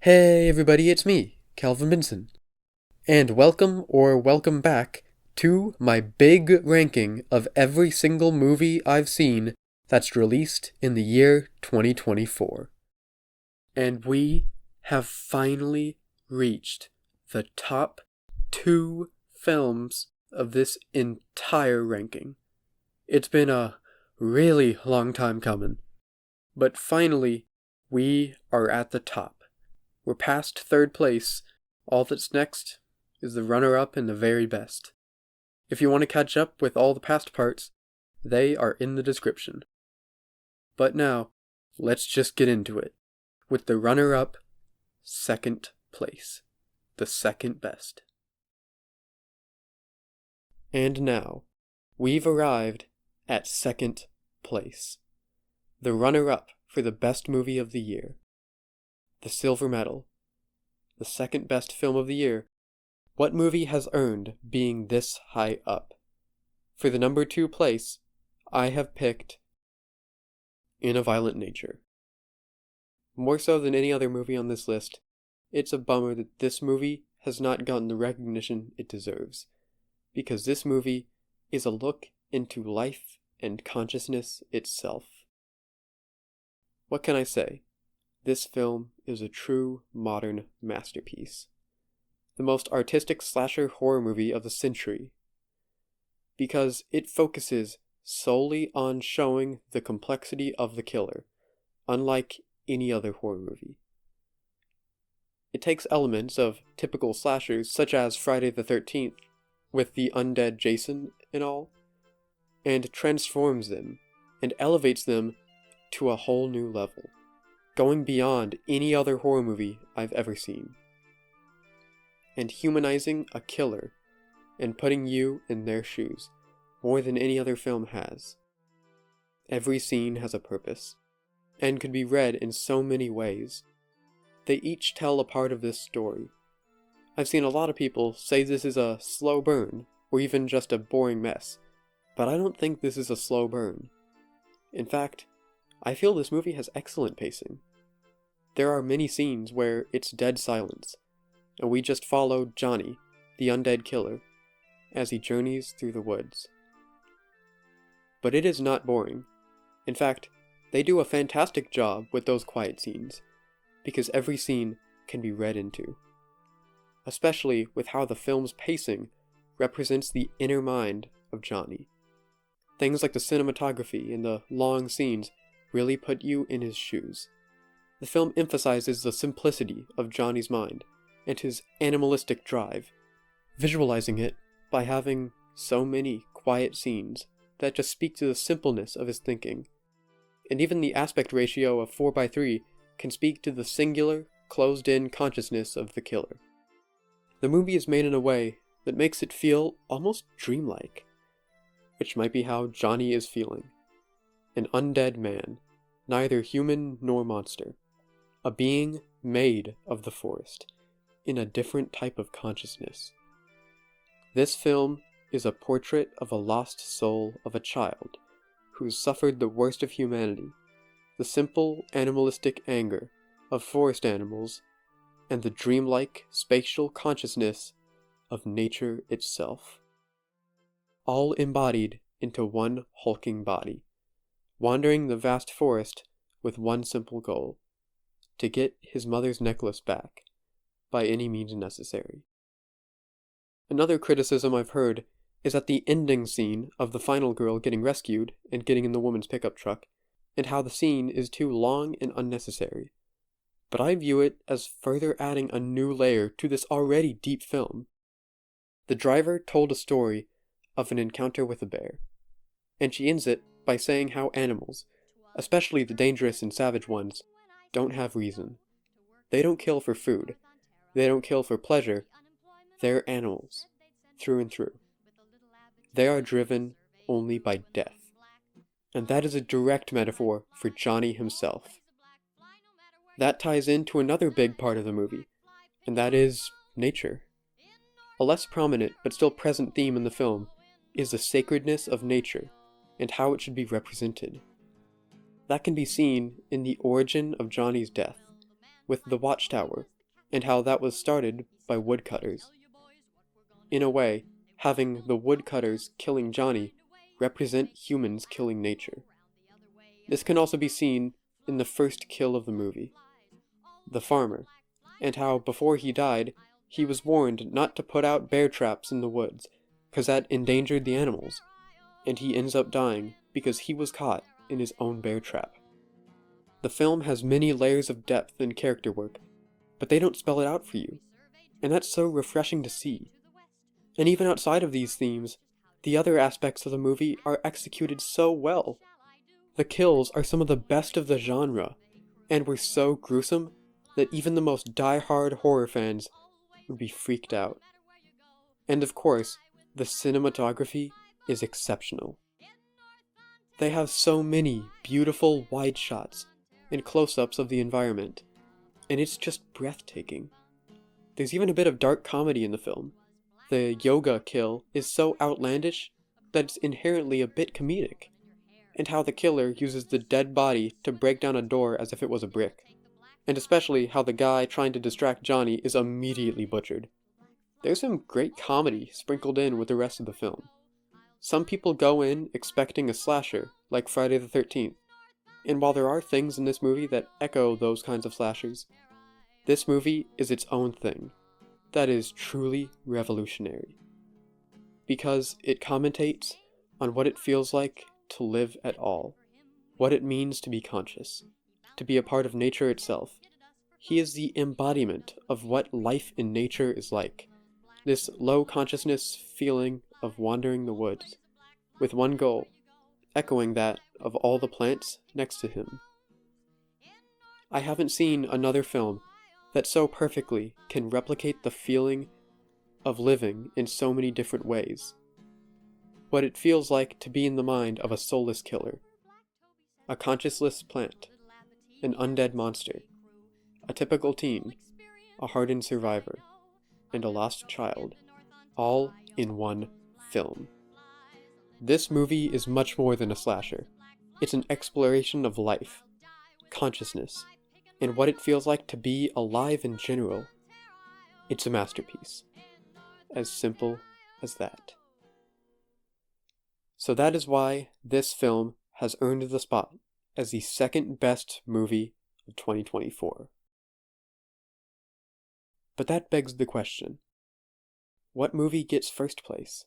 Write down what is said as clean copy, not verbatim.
Hey everybody, it's me, Calvin Benson. And welcome back to my big ranking of every single movie I've seen that's released in the year 2024. And we have finally reached the top 2 films of this entire ranking. It's been a really long time coming, but finally we are at the top. We're past 3rd place. All that's next is the runner-up and the very best. If you want to catch up with all the past parts, they are in the description. But now, let's just get into it with the runner-up, 2nd place, the 2nd best. And now, we've arrived at 2nd place, the runner-up for the best movie of the year. The silver medal, the 2nd best film of the year. What movie has earned being this high up? For the number 2 place, I have picked In a Violent Nature. More so than any other movie on this list, it's a bummer that this movie has not gotten the recognition it deserves, because this movie is a look into life and consciousness itself. What can I say? This film is a true modern masterpiece. The most artistic slasher horror movie of the century. Because it focuses solely on showing the complexity of the killer, unlike any other horror movie. It takes elements of typical slashers such as Friday the 13th, with the undead Jason and all, and transforms them and elevates them to a whole new level, going beyond any other horror movie I've ever seen, and humanizing a killer and putting you in their shoes more than any other film has. Every scene has a purpose, and could be read in so many ways. They each tell a part of this story. I've seen a lot of people say this is a slow burn, or even just a boring mess, but I don't think this is a slow burn. In fact, I feel this movie has excellent pacing. There are many scenes where it's dead silence, and we just follow Johnny, the undead killer, as he journeys through the woods. But it is not boring. In fact, they do a fantastic job with those quiet scenes, because every scene can be read into. Especially with how the film's pacing represents the inner mind of Johnny. Things like the cinematography and the long scenes really put you in his shoes. The film emphasizes the simplicity of Johnny's mind and his animalistic drive, visualizing it by having so many quiet scenes that just speak to the simpleness of his thinking. And even the aspect ratio of 4:3 can speak to the singular, closed-in consciousness of the killer. The movie is made in a way that makes it feel almost dreamlike, which might be how Johnny is feeling. An undead man, neither human nor monster. A being made of the forest, in a different type of consciousness. This film is a portrait of a lost soul of a child who's suffered the worst of humanity, the simple animalistic anger of forest animals, and the dreamlike spatial consciousness of nature itself. All embodied into one hulking body, wandering the vast forest with one simple goal: to get his mother's necklace back, by any means necessary. Another criticism I've heard is that the ending scene of the final girl getting rescued and getting in the woman's pickup truck, and how the scene is too long and unnecessary. But I view it as further adding a new layer to this already deep film. The driver told a story of an encounter with a bear, and she ends it by saying how animals, especially the dangerous and savage ones, don't have reason. They don't kill for food. They don't kill for pleasure. They're animals, through and through. They are driven only by death. And that is a direct metaphor for Johnny himself. That ties into another big part of the movie, and that is nature. A less prominent but still present theme in the film is the sacredness of nature and how it should be represented. That can be seen in the origin of Johnny's death, with the watchtower and how that was started by woodcutters. In a way, having the woodcutters killing Johnny represent humans killing nature. This can also be seen in the first kill of the movie, the farmer, and how before he died, he was warned not to put out bear traps in the woods, because that endangered the animals, and he ends up dying because he was caught in his own bear trap. The film has many layers of depth and character work, but they don't spell it out for you, and that's so refreshing to see. And even outside of these themes, the other aspects of the movie are executed so well. The kills are some of the best of the genre, and were so gruesome that even the most die-hard horror fans would be freaked out. And of course, the cinematography is exceptional. They have so many beautiful wide shots and close-ups of the environment, and it's just breathtaking. There's even a bit of dark comedy in the film. The yoga kill is so outlandish that it's inherently a bit comedic, and how the killer uses the dead body to break down a door as if it was a brick, and especially how the guy trying to distract Johnny is immediately butchered. There's some great comedy sprinkled in with the rest of the film. Some people go in expecting a slasher, like Friday the 13th, and while there are things in this movie that echo those kinds of slashers, this movie is its own thing that is truly revolutionary. Because it commentates on what it feels like to live at all, what it means to be conscious, to be a part of nature itself. He is the embodiment of what life in nature is like, this low consciousness feeling of wandering the woods, with one goal, echoing that of all the plants next to him. I haven't seen another film that so perfectly can replicate the feeling of living in so many different ways. What it feels like to be in the mind of a soulless killer, a conscienceless plant, an undead monster, a typical teen, a hardened survivor, and a lost child, all in one film. This movie is much more than a slasher. It's an exploration of life, consciousness, and what it feels like to be alive in general. It's a masterpiece. As simple as that. So that is why this film has earned the spot as the second best movie of 2024. But that begs the question, what movie gets first place?